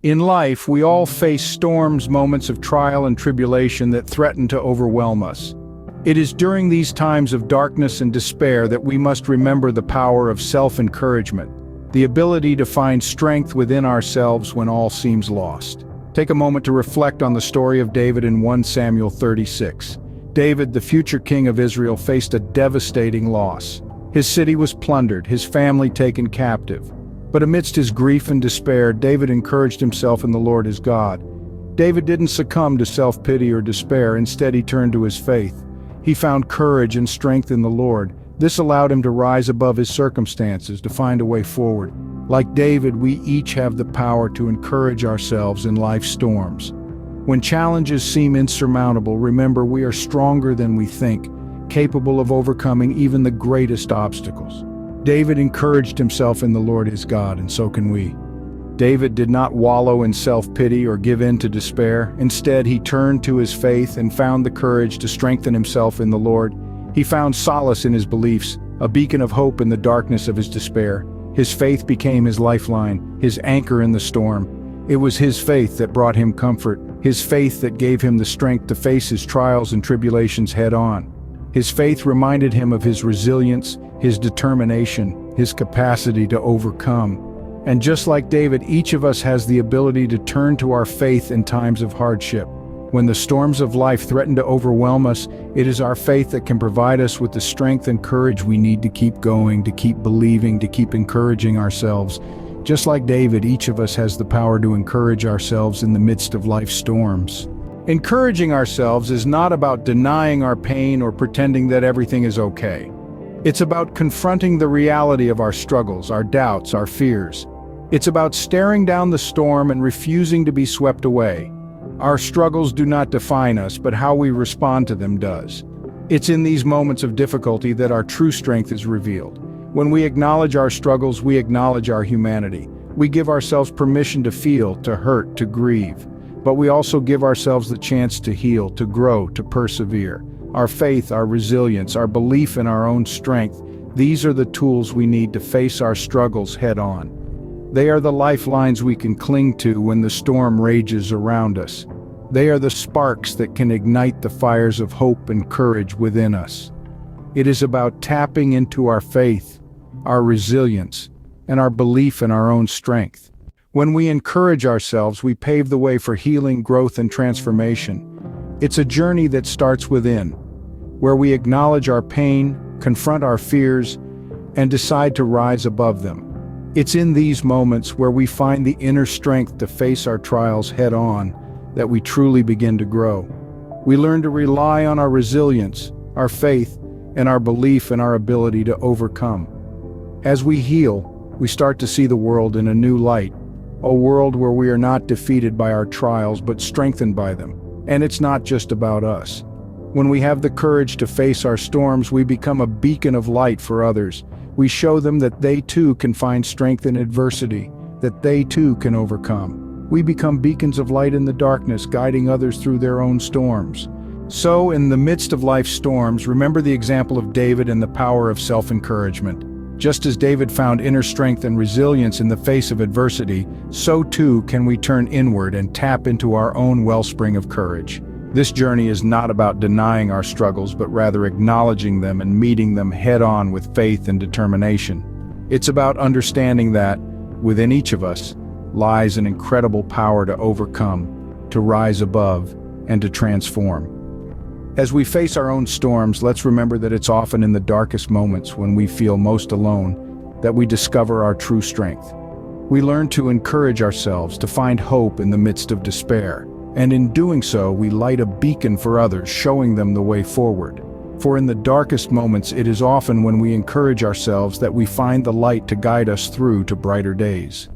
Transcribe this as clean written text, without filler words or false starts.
In life, we all face storms, moments of trial and tribulation that threaten to overwhelm us. It is during these times of darkness and despair that we must remember the power of self-encouragement, the ability to find strength within ourselves when all seems lost. Take a moment to reflect on the story of David in 1 Samuel 36. David, the future king of Israel, faced a devastating loss. His city was plundered, his family taken captive. But amidst his grief and despair, David encouraged himself in the Lord his God. David didn't succumb to self-pity or despair. Instead, he turned to his faith. He found courage and strength in the Lord. This allowed him to rise above his circumstances, to find a way forward. Like David, we each have the power to encourage ourselves in life's storms. When challenges seem insurmountable, remember we are stronger than we think, capable of overcoming even the greatest obstacles. David encouraged himself in the Lord his God, and so can we. David did not wallow in self-pity or give in to despair. Instead, he turned to his faith and found the courage to strengthen himself in the Lord. He found solace in his beliefs, a beacon of hope in the darkness of his despair. His faith became his lifeline, his anchor in the storm. It was his faith that brought him comfort, his faith that gave him the strength to face his trials and tribulations head-on. His faith reminded him of his resilience, his determination, his capacity to overcome. And just like David, each of us has the ability to turn to our faith in times of hardship. When the storms of life threaten to overwhelm us, it is our faith that can provide us with the strength and courage we need to keep going, to keep believing, to keep encouraging ourselves. Just like David, each of us has the power to encourage ourselves in the midst of life's storms. Encouraging ourselves is not about denying our pain or pretending that everything is okay. It's about confronting the reality of our struggles, our doubts, our fears. It's about staring down the storm and refusing to be swept away. Our struggles do not define us, but how we respond to them does. It's in these moments of difficulty that our true strength is revealed. When we acknowledge our struggles, we acknowledge our humanity. We give ourselves permission to feel, to hurt, to grieve. But we also give ourselves the chance to heal, to grow, to persevere. Our faith, our resilience, our belief in our own strength, these are the tools we need to face our struggles head-on. They are the lifelines we can cling to when the storm rages around us. They are the sparks that can ignite the fires of hope and courage within us. It is about tapping into our faith, our resilience, and our belief in our own strength. When we encourage ourselves, we pave the way for healing, growth, and transformation. It's a journey that starts within, where we acknowledge our pain, confront our fears, and decide to rise above them. It's in these moments where we find the inner strength to face our trials head-on that we truly begin to grow. We learn to rely on our resilience, our faith, and our belief in our ability to overcome. As we heal, we start to see the world in a new light, a world where we are not defeated by our trials but strengthened by them. And it's not just about us. When we have the courage to face our storms, we become a beacon of light for others. We show them that they too can find strength in adversity, that they too can overcome. We become beacons of light in the darkness, guiding others through their own storms. So, in the midst of life's storms, remember the example of David and the power of self-encouragement. Just as David found inner strength and resilience in the face of adversity, so too can we turn inward and tap into our own wellspring of courage. This journey is not about denying our struggles, but rather acknowledging them and meeting them head-on with faith and determination. It's about understanding that, within each of us, lies an incredible power to overcome, to rise above, and to transform. As we face our own storms, let's remember that it's often in the darkest moments, when we feel most alone, that we discover our true strength. We learn to encourage ourselves, to find hope in the midst of despair. And in doing so, we light a beacon for others, showing them the way forward. For in the darkest moments, it is often when we encourage ourselves that we find the light to guide us through to brighter days.